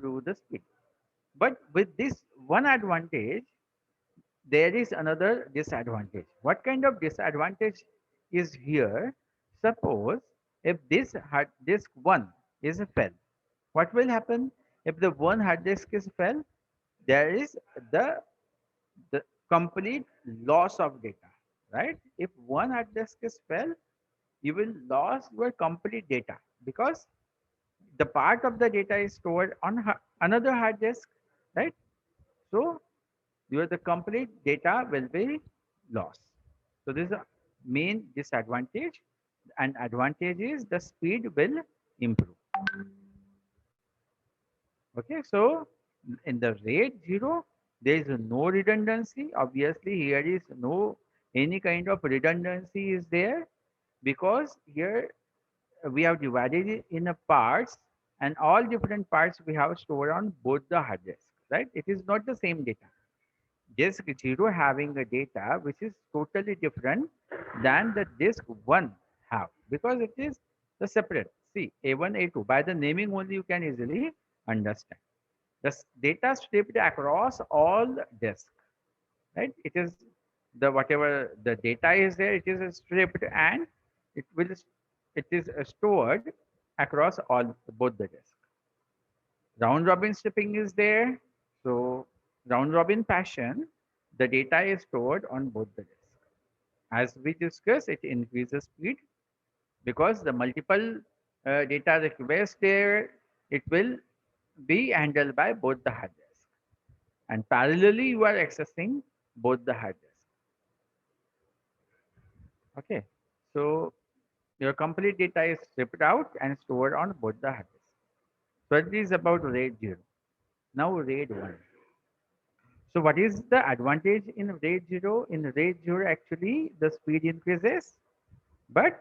improve the speed. But with this one advantage, there is another disadvantage. What kind of disadvantage is here? Suppose if this hard disk 1 is fell, what will happen if the one hard disk is fell? There is the the complete loss of data, right? If one hard disk is fell, you will lose your complete data because the part of the data is stored on another hard disk, right? So your the complete data will be lost. So this is a main disadvantage, and advantage is the speed will improve. Okay, so in the RAID 0, there is no redundancy. Obviously, here is no any kind of redundancy is there because here we have divided it in a parts, and all different parts we have stored on both the hard disk, right? It is not the same data. Disk 0 having a data which is totally different than the disk 1 have because it is the separate. See, A1, A2. By the naming only you can easily understand. The data stripped across all disk, right? It is the whatever the data is there, it is stripped and it will it is stored across all both the disk. Round robin stripping is there. So round robin fashion, the data is stored on both the disks. As we discussed, it increases speed because the multiple data requests there, it will be handled by both the hard disk. And parallelly, you are accessing both the hard disk. Okay. So your complete data is stripped out and stored on both the hard disk. So it is about RAID 0. Now RAID 1. So what is the advantage in RAID 0? In RAID 0, actually, the speed increases. But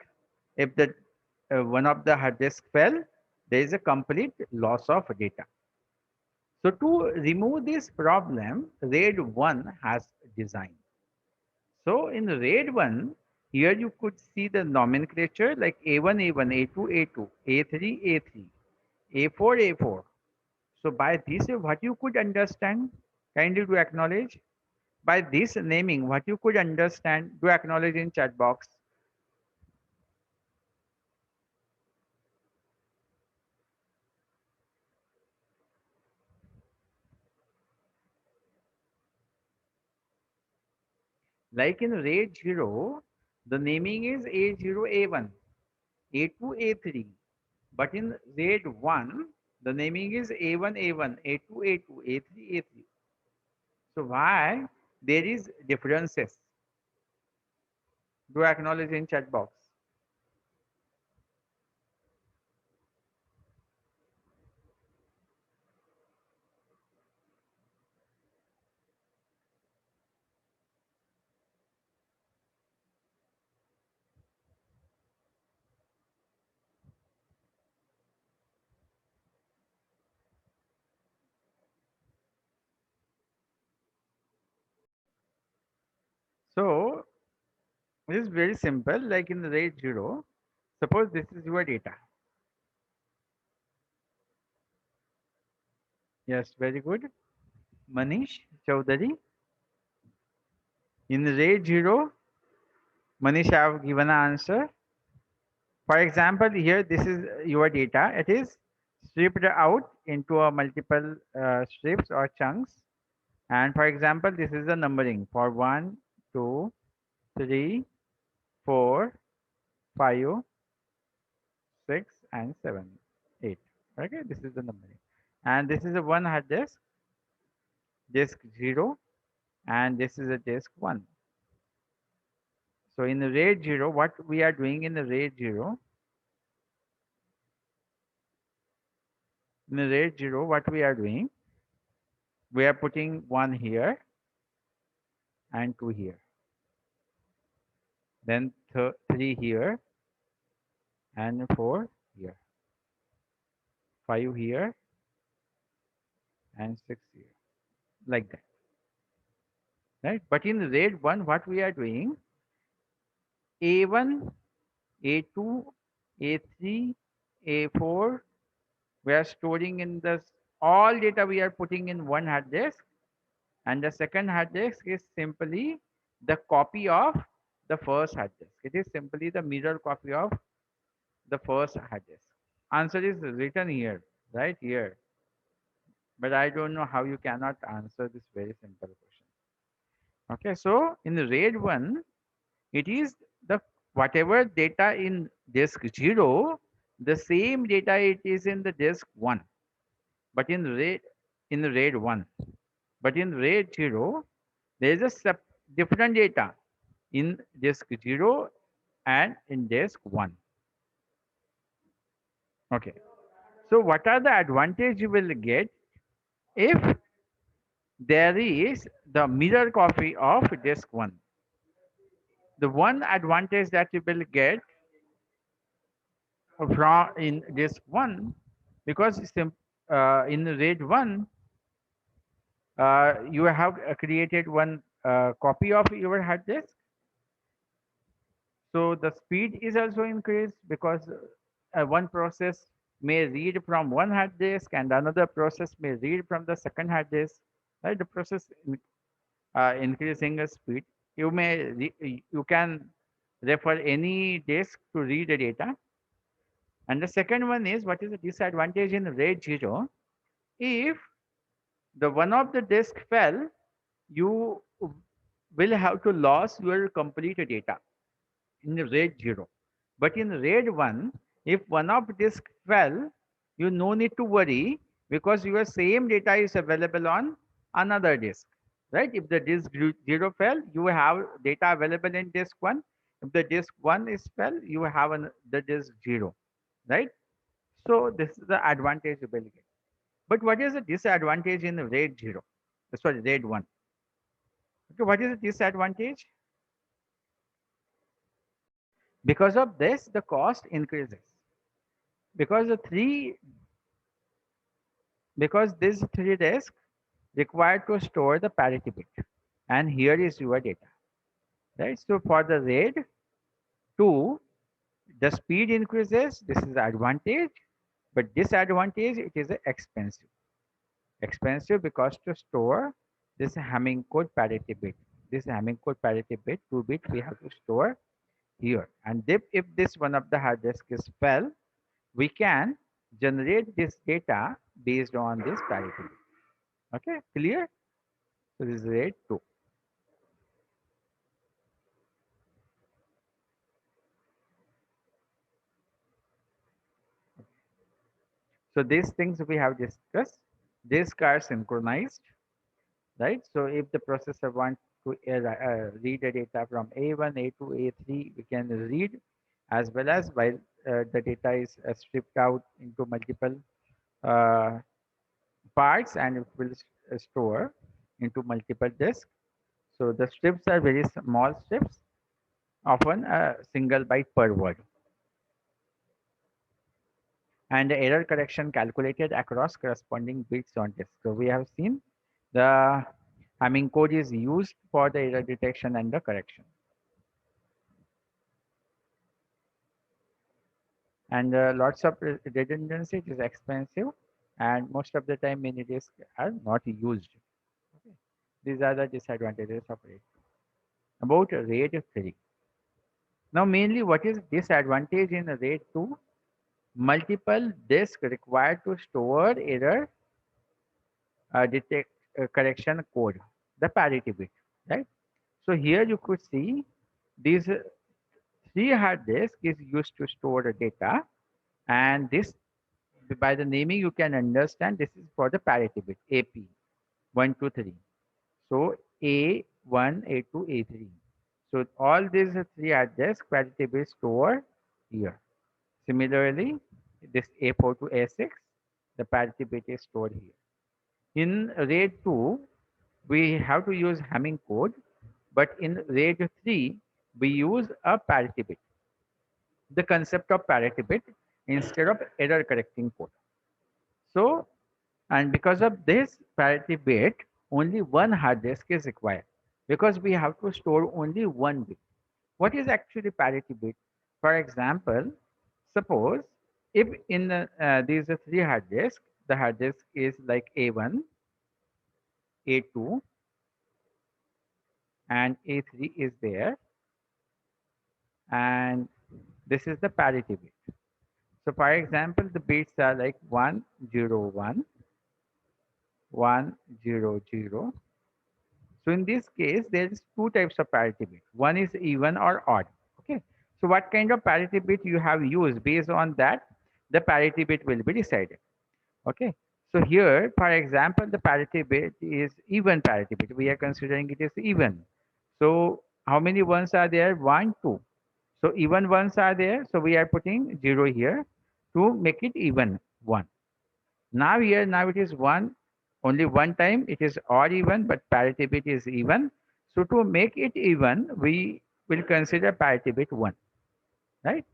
if the one of the hard disk fell, there is a complete loss of data. So to remove this problem, RAID 1 has designed. So in RAID 1, here you could see the nomenclature like A1, A1, A2, A2, A3, A3, A4, A4. So by this, what you could understand, kindly do acknowledge. By this naming, what you could understand, do acknowledge in chat box. Like in RAID 0, the naming is A0, A1, A2, A3. But in RAID 1, the naming is A1, A1, A2, A2, A3, A3. So why there is differences? Do acknowledge in chat box. So it is very simple. Like in the RAID 0, suppose this is your data. Yes, very good. Manish Chaudhary. In RAID 0, Manish, I have given an answer. For example, here this is your data. It is stripped out into a multiple strips or chunks. And for example, this is the numbering for 1, 2, 3, 4, 5, 6, and 7, 8. Okay, this is the numbering. And this is a one hard disk, disk 0, and this is a disk 1. So in the RAID 0, what we are doing in the RAID 0, in the RAID 0, what we are doing, we are putting 1 here and 2 here. Then 3 here and 4 here. 5 here and 6 here. Like that. Right? But in the RAID 1, what we are doing, A1, A2, A3, A4, we are storing in the all data we are putting in one hard disk, and the second hard disk is simply the copy of the first hard disk. It is simply the mirror copy of the first hard disk. Answer is written here, right here. But I don't know how you cannot answer this very simple question. Okay, so in the RAID 1, it is the whatever data in disk 0, the same data it is in the disk 1, but in the RAID 1. But in RAID 0, there is a different data in disk 0 and in disk 1. Okay. So what are the advantage you will get if there is the mirror copy of disk 1? The one advantage that you will get from in disk 1, because in RAID 1, you have created one copy of your hard disk. So the speed is also increased because one process may read from one hard disk and another process may read from the second hard disk. Right? The process increasing the speed. You can refer any disk to read the data. And the second one is, what is the disadvantage in RAID 0? If the one of the disk fell, you will have to lose your complete data in RAID 0. But in RAID 1, if one of disk fell, you no need to worry because your same data is available on another disk. Right? If the disk 0 fell, you have data available in disk 1. If the disk 1 is fell, you have the disk 0. Right? So this is the advantage you will get. But what is the disadvantage in RAID 0? Sorry, RAID 1. Okay, what is the disadvantage? Because of this, the cost increases. Because the three, because these three disks required to store the parity bit, and here is your data, right? So for the RAID 2, the speed increases. This is the advantage, but disadvantage, it is expensive. Expensive because to store this Hamming code parity bit, this Hamming code parity bit 2 bit we have to store here. And if this one of the hard disk is fell, we can generate this data based on this parity bit. Okay, clear? So this is RAID 2. So these things we have discussed. These are synchronized, right? So if the processor wants to read the data from A1, A2, A3, we can read, as well as while the data is stripped out into multiple uh, parts and it will store into multiple disks. So the strips are very small strips, often a single byte per word. And the error correction calculated across corresponding bits on disk. So we have seen the Hamming code is used for the error detection and the correction. And lots of redundancy, it is expensive, and most of the time many disks are not used. Okay. These are the disadvantages of RAID. About RAID 3. Now mainly what is disadvantage in RAID 2? Multiple disks required to store error detect correction code, the parity bit, right? So here you could see these three hard disk is used to store the data, and this by the naming you can understand this is for the parity bit AP 1, 2, 3. So A1, A2, A3. So all these three hard disk parity bit store here. Similarly, this A4 to A6, the parity bit is stored here. In RAID 2, we have to use Hamming code, but in RAID 3, we use a parity bit, the concept of parity bit instead of error correcting code. So, and because of this parity bit, only one hard disk is required because we have to store only one bit. What is actually parity bit? For example, suppose if in these three hard disks, the hard disk is like A1, A2, and A3 is there, and this is the parity bit. So for example, the bits are like 101, 100. So in this case, there is two types of parity bit. One is even or odd. Okay. So what kind of parity bit you have used, based on that, the parity bit will be decided. Okay. So here, for example, the parity bit is even parity bit. We are considering it is even. So how many ones are there? One, two. So even ones are there. So we are putting zero here to make it even one. Now here, now it is one, only one time it is odd even, but parity bit is even. So to make it even, we will consider parity bit one, right?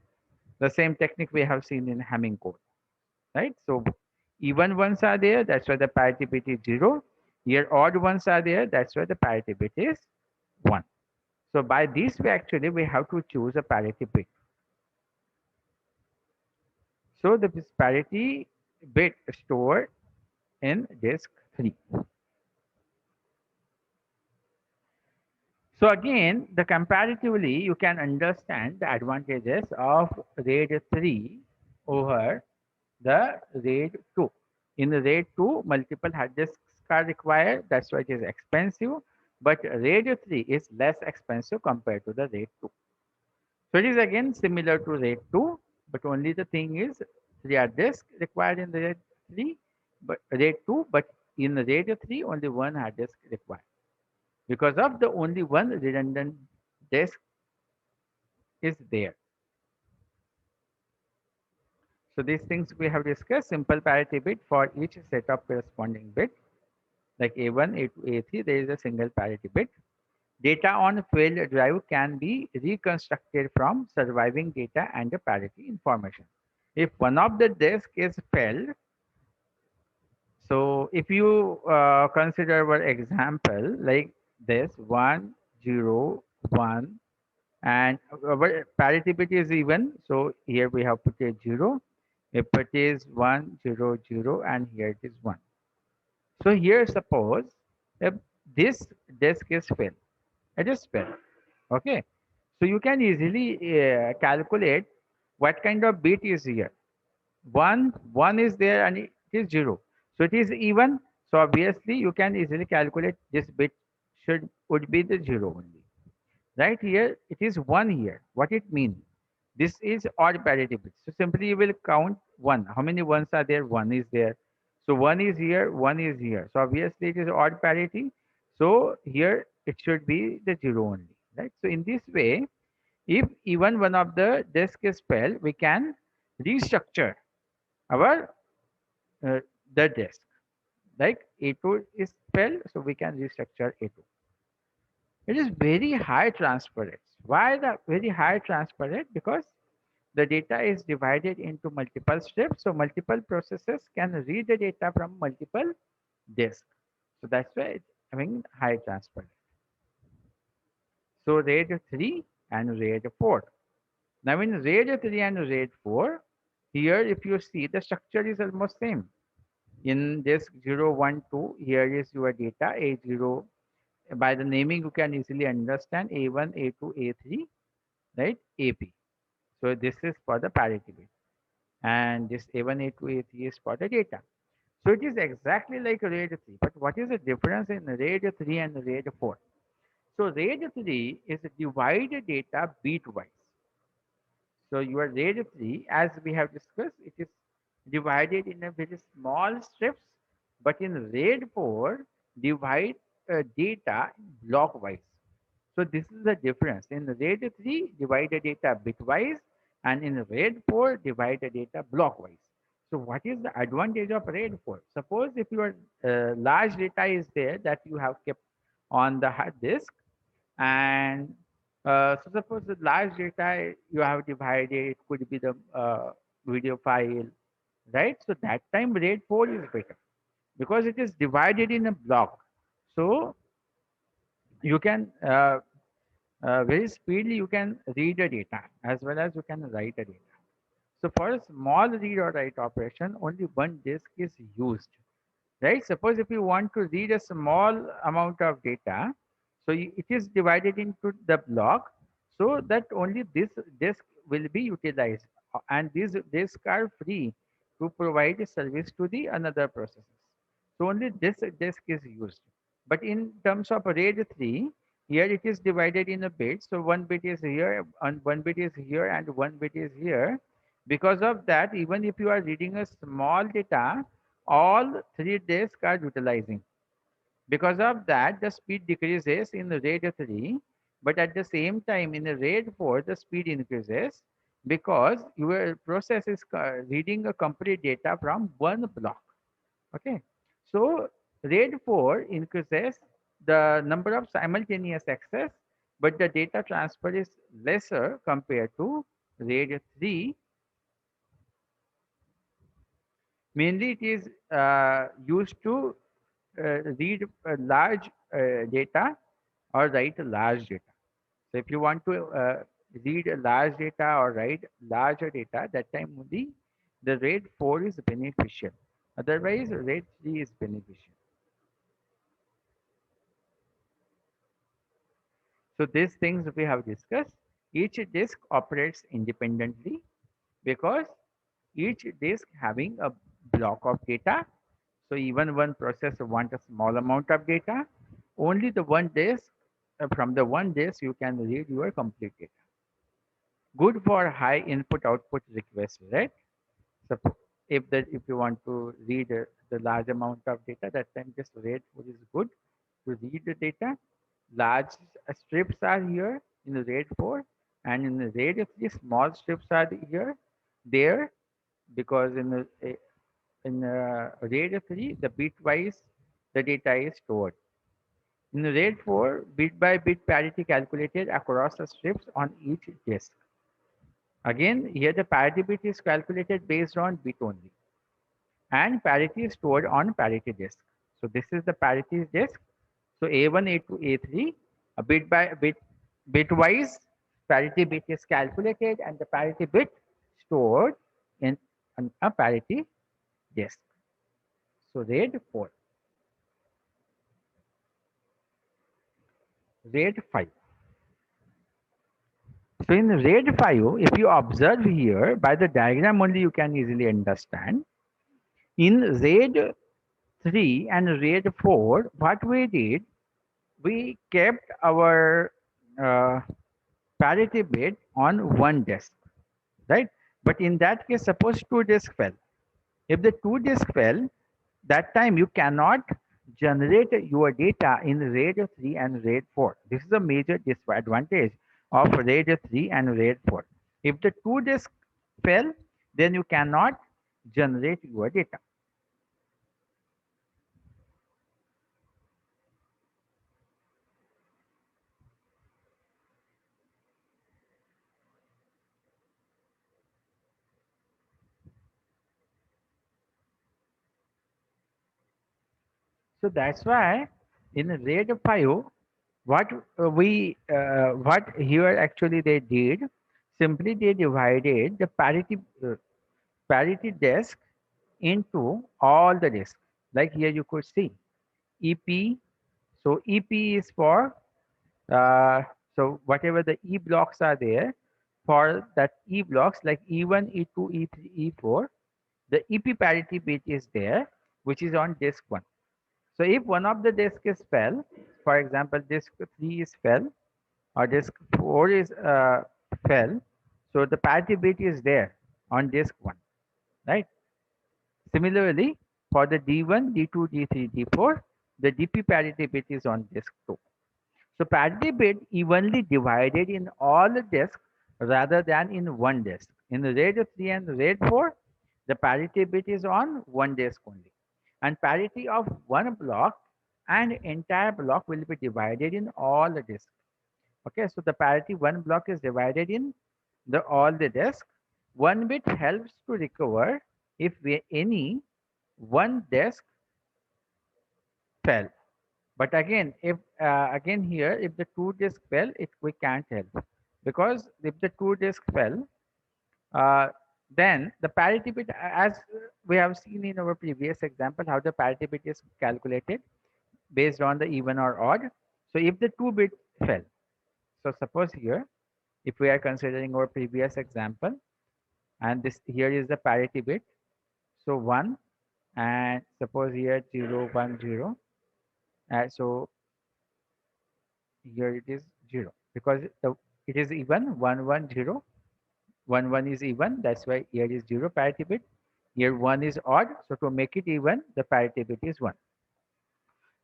The same technique we have seen in Hamming code, right? So even ones are there, that's why the parity bit is zero. Here odd ones are there, that's why the parity bit is one. So by this way, actually, we have to choose a parity bit. So the parity bit stored in disk 3. So again, the comparatively, you can understand the advantages of RAID 3 over the RAID 2. In the RAID 2, multiple hard disks are required. That's why it is expensive. But RAID 3 is less expensive compared to the RAID 2. So it is again similar to RAID 2, but only the thing is 3 hard disk required in the RAID 3, but RAID 2, but in the RAID 3, only one hard disk required because of the only one redundant disk is there. So these things we have discussed, simple parity bit for each set of corresponding bit, like A1, A2, A3, there is a single parity bit. Data on failed drive can be reconstructed from surviving data and the parity information. If one of the disk is failed, so if you consider our example like this 101, and our parity bit is even, so here we have put a 0. If it is 100 and here it is 1, so here suppose if this disk is filled, it is filled. Okay, so you can easily calculate what kind of bit is here. One is there and it is 0, so it is even. So obviously you can easily calculate this bit should would be the 0 only. Right here, it is 1 here. What it means? This is odd parity bit. So simply you will count 1. How many ones are there? 1 is there. So 1 is here, 1 is here. So obviously it is odd parity. So here it should be the 0 only. Right? So in this way, if even one of the disk is failed, we can restructure our uh, the disk. Like A2 is failed, so we can restructure A2. It is very high transparent. Why the very high transparent? Because the data is divided into multiple strips, so multiple processes can read the data from multiple disks. So that's why it's having high transparent. So RAID 3 and RAID 4. Now in RAID 3 and RAID 4, here if you see the structure is almost same. In disk 0, 1, 2, here is your data A0. By the naming, you can easily understand A1, A2, A3, right? AP. So this is for the parity bit. And this A1, A2, A3 is for the data. So it is exactly like RAID 3. But what is the difference in RAID 3 and RAID 4? So RAID 3 is divided data bitwise. So your RAID 3, as we have discussed, it is divided in a very small strips, but in RAID 4, divide data block wise. So this is the difference. In RAID 3, divide the data bitwise, and in RAID 4, divide the data block wise. So what is the advantage of RAID 4? Suppose if your large data is there that you have kept on the hard disk, and so suppose the large data you have divided, it could be the video file, right? So that time RAID 4 is better because it is divided in a block. So you can very speedily you can read the data as well as you can write the data. So for a small read or write operation, only one disk is used, right? Suppose if you want to read a small amount of data, so it is divided into the block, so that only this disk will be utilized. And these disks are free to provide a service to the another processes. So only this disk is used. But in terms of RAID 3, here it is divided in a bit. So one bit is here, and one bit is here, and one bit is here. Because of that, even if you are reading a small data, all three disks are utilizing. Because of that, the speed decreases in the RAID 3, but at the same time, in the RAID 4, the speed increases because your process is reading a complete data from one block. Okay, so RAID 4 increases the number of simultaneous access, but the data transfer is lesser compared to RAID 3. Mainly, it is used to read large data or write large data. So, if you want to read a large data or write larger data, that time only the RAID 4 is beneficial. Otherwise, RAID 3 is beneficial. So, these things we have discussed. Each disk operates independently because each disk having a block of data. So even one processor want a small amount of data, only the one disk, from the one disk you can read your complete data. Good for high input output requests, right? So if you want to read the large amount of data, that time just RAID 4 is good to read the data. Large strips are here in the RAID 4, and in the RAID 3 small strips are here there, because in RAID 3 the bitwise the data is stored. In RAID 4, bit by bit parity calculated across the strips on each disk. Again, here the parity bit is calculated based on bit only, and parity is stored on parity disk. So this is the parity disk. So A1, A2, A3, a bit by bit, bitwise parity bit is calculated, and the parity bit stored in a parity disk. So RAID 4, RAID 5. So in RAID 5, if you observe here by the diagram only, you can easily understand. In RAID 3 and RAID 4, what we did, we kept our uh, parity bit on one disk, right? But in that case, suppose two disks fell. If the two disks fell, that time you cannot generate your data in RAID 3 and RAID 4. This is a major disadvantage of RAID 3 and RAID 4. If the two disks fell, then you cannot generate your data. So that's why in RAID 5, what what here actually they did, simply they divided the parity disk into all the disks. Like here you could see EP. So EP is for uh, so whatever the E blocks are there, for that E blocks like E1, E2, E3, E4, the EP parity bit is there, which is on disk 1. So if one of the disk is fell, for example, disk 3 is fell or disk 4 is fell, so the parity bit is there on disk 1, right? Similarly, for the D1, D2, D3, D4, the DP parity bit is on disk 2. So parity bit evenly divided in all the disks rather than in one disk. In the RAID 3 and RAID 4, the parity bit is on one disk only. And parity of one block and entire block will be divided in all the disks. Okay, so the parity one block is divided in the all the disk. One bit helps to recover if any one disk fell. But again, if again here, if the two disk fell, it we can't help, because if the two disk fell, uh, Then the parity bit, as we have seen in our previous example, how the parity bit is calculated based on the even or odd. So if the two bit fell, so suppose here, if we are considering our previous example, and this here is the parity bit, so 1, and suppose here 0 1 0, so here it is 0 because it is even 1 1 0, 1 1 is even, that's why here is 0 parity bit. Here 1 is odd, so to make it even, the parity bit is 1.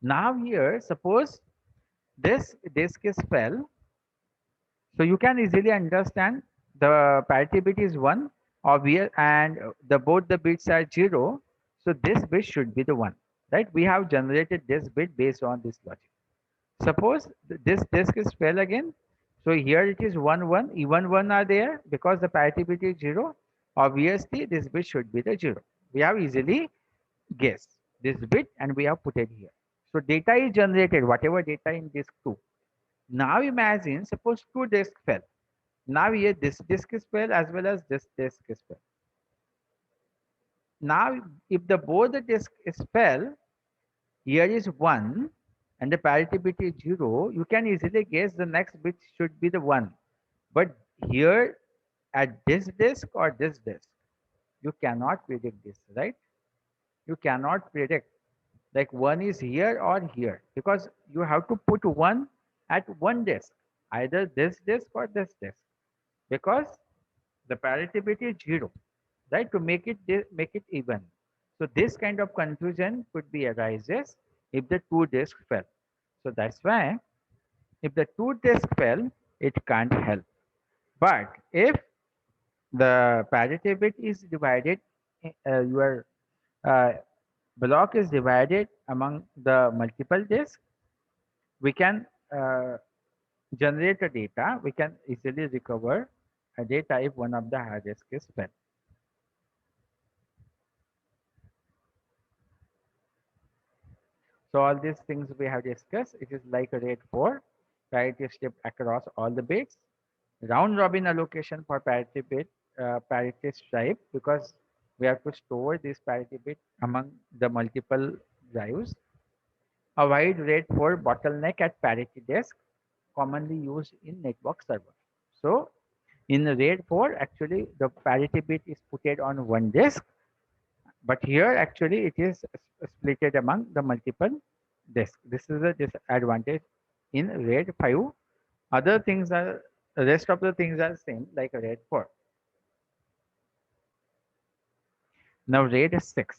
Now here, suppose this disk is fell, so you can easily understand the parity bit is 1 obvious, and the both the bits are 0, so this bit should be the 1, right? We have generated this bit based on this logic. Suppose this disk is fell again, so here it is 1 1, even 1 are there because the parity bit is 0. Obviously this bit should be the 0. We have easily guessed this bit and we have put it here. So data is generated, whatever data in disk 2. Now imagine, suppose two disks fell. Now here this disk is fell as well as this disk is fell. Now if the both the disk is fell, here is 1 and the parity bit is 0, you can easily guess the next bit should be the 1. But here at this disk or this disk, you cannot predict this, right? You cannot predict like 1 is here or here because you have to put 1 at one disk, either this disk or this disk, because the parity bit is 0, right? To make it make it even. So this kind of confusion could be arises if the two disks fell. So that's why if the two disks fell, it can't help. But if the parity bit is divided, your uh, block is divided among the multiple disks, we can generate a data. We can easily recover a data if one of the hard disk is fell. So all these things we have discussed, it is like a RAID 4, parity strip across all the bits, round robin allocation for parity bit, parity stripe, because we have to store this parity bit among the multiple drives, avoid RAID 4 bottleneck at parity disk, commonly used in network server. So in RAID 4, actually the parity bit is put on one disk, but here actually it is splitted among the multiple disks. This is a disadvantage in RAID 5. Other things are, the rest of the things are same like RAID 4. Now RAID 6.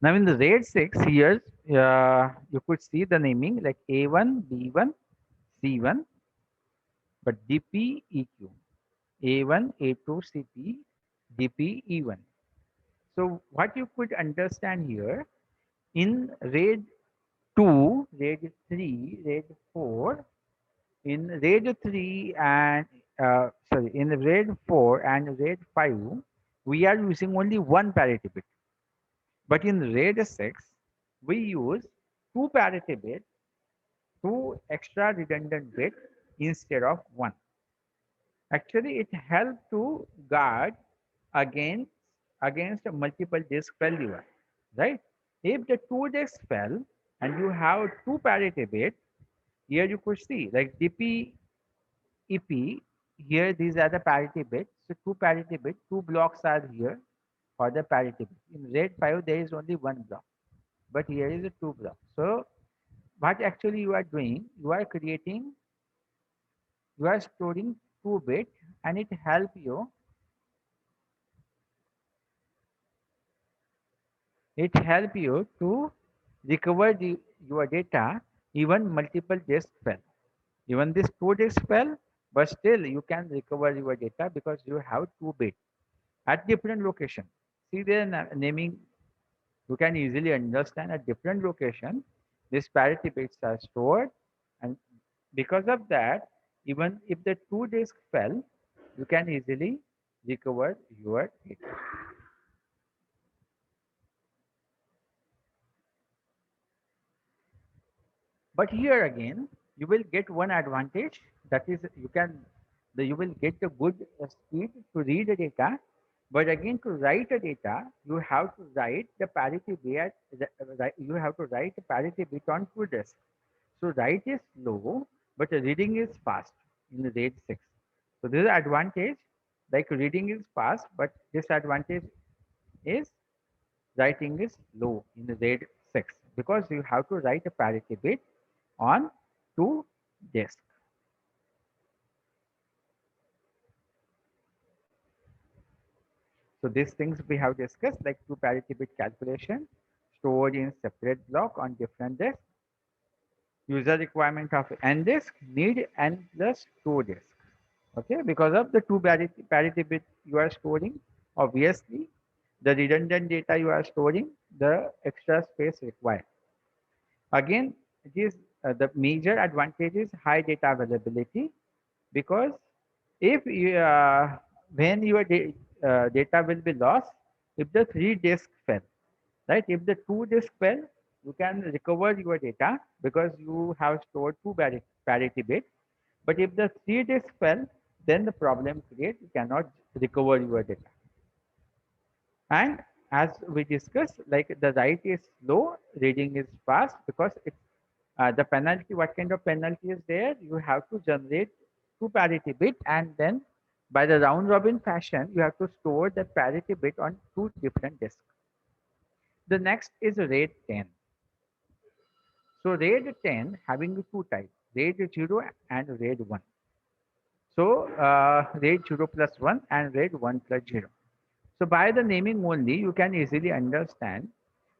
Now in the RAID 6 here, you could see the naming like A1, B1, C1, but DP, EQ, A1, A2, CP, DP, E1. So what you could understand here, in RAID 2, RAID 3, RAID 4, in RAID 3 and in RAID 4 and RAID 5, we are using only one parity bit. But in RAID 6, we use two parity bit, two extra redundant bit instead of one. Actually, it helps to guard against multiple disk failure, right? If the two disks fell and you have two parity bit, here you could see like DP, EP. Here these are the parity bits. So two parity bit, two blocks are here for the parity bit. In RAID 5, there is only one block, but here is a two block. So what actually you are doing, you are storing two bit, and it help you to recover your data even multiple disks fell. Even this two disks fell, but still you can recover your data because you have two bit at different location. See their naming, you can easily understand at different location these parity bits are stored, and because of that, even if the two disks fell, you can easily recover your data. But here again, you will get one advantage, that is you will get a good speed to read the data But again, to write a data, you have to write the parity bit. You have to write the parity bit on two disks. So write is slow, but the reading is fast in the RAID 6. So this is advantage. Like reading is fast, but disadvantage is writing is low in the RAID 6 because you have to write a parity bit on two disks. So these things we have discussed like two parity bit calculation stored in separate block on different disks. User requirement of n disk need n plus 2 disk. Okay, because of the two parity bit you are storing, obviously the redundant data you are storing, the extra space required. Again, it is the major advantage is high data availability because if you, when your data will be lost, if the three disk fell, right? If the two disk fell, you can recover your data because you have stored two parity bit. But if the three disk fell, then the problem creates you cannot recover your data. And as we discussed, like the write is slow, reading is fast because it the penalty. What kind of penalty is there? You have to generate two parity bit, and then by the round robin fashion, you have to store the parity bit on two different disks. The next is RAID 10. So RAID 10 having two types, RAID 0 and RAID 1. So RAID 0 plus 1 and RAID 1 plus 0. So by the naming only, you can easily understand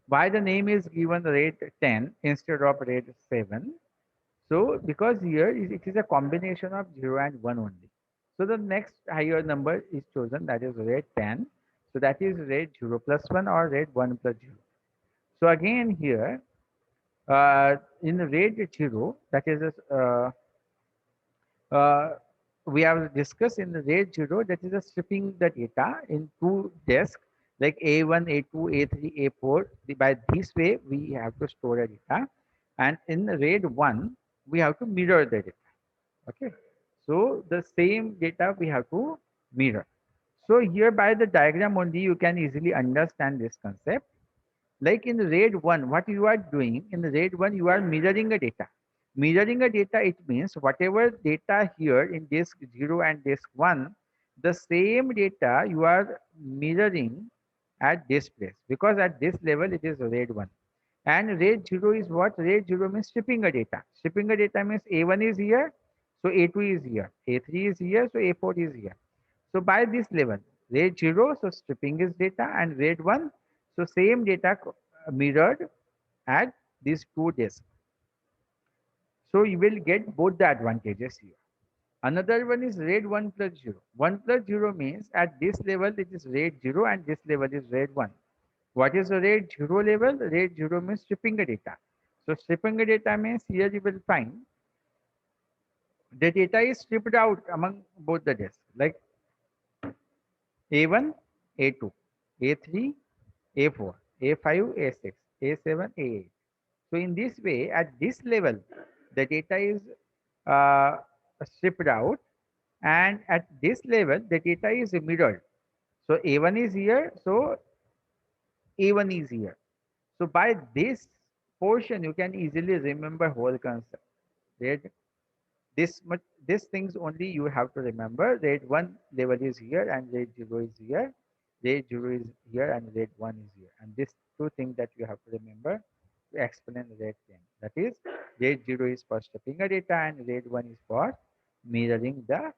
why the name is given RAID 10 instead of RAID 7. So because here it is a combination of 0 and 1 only. So the next higher number is chosen, that is RAID 10. So that is RAID 0 plus 1 or RAID 1 plus 0. So again here, in RAID 0, that is uh, we have discussed in the RAID 0, that is stripping the data in two disks like A1, A2, A3, A4. By this way, we have to store the data. And in the RAID 1, we have to mirror the data. Okay. So the same data we have to mirror. So here by the diagram only, you can easily understand this concept. Like in the RAID 1, what you are doing in the RAID 1, you are mirroring a data. Mirroring a data, it means whatever data here in disk 0 and disk 1, the same data you are mirroring at this place because at this level it is RAID 1. And RAID 0 is what? RAID 0 means stripping a data. Stripping a data means A1 is here, so A2 is here, A3 is here, so A4 is here. So by this level, RAID 0, so stripping is data, and RAID 1, so same data mirrored at these two disks. So you will get both the advantages here. Another one is RAID 1 plus 0. 1 plus 0 means at this level it is RAID 0 and this level is RAID 1. What is the RAID 0 level? RAID 0 means stripping the data. So stripping the data means here you will find the data is stripped out among both the disks like A1, A2, A3, A4, A5, A6, A7, A8. So in this way, at this level, the data is uh, stripped out, and at this level, the data is mirrored. So A1 is here, so A1 is here. So by this portion, you can easily remember whole concept. Right? This much, these things only you have to remember. RAID 1 level is here and RAID 0 is here. RAID 0 is here and RAID 1 is here. And these two things that you have to remember to explain RAID 10. That is, RAID 0 is for stripping a data and RAID 1 is for mirroring the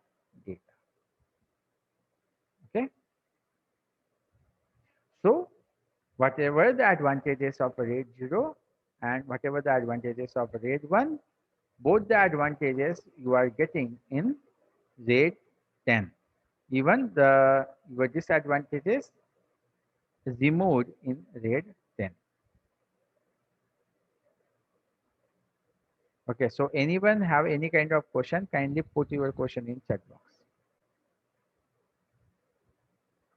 data. Okay. So whatever the advantages of RAID 0 and whatever the advantages of RAID 1, both the advantages you are getting in RAID 10. Even the your disadvantages is removed in RAID 10. Okay, so anyone have any kind of question, kindly put your question in chat box.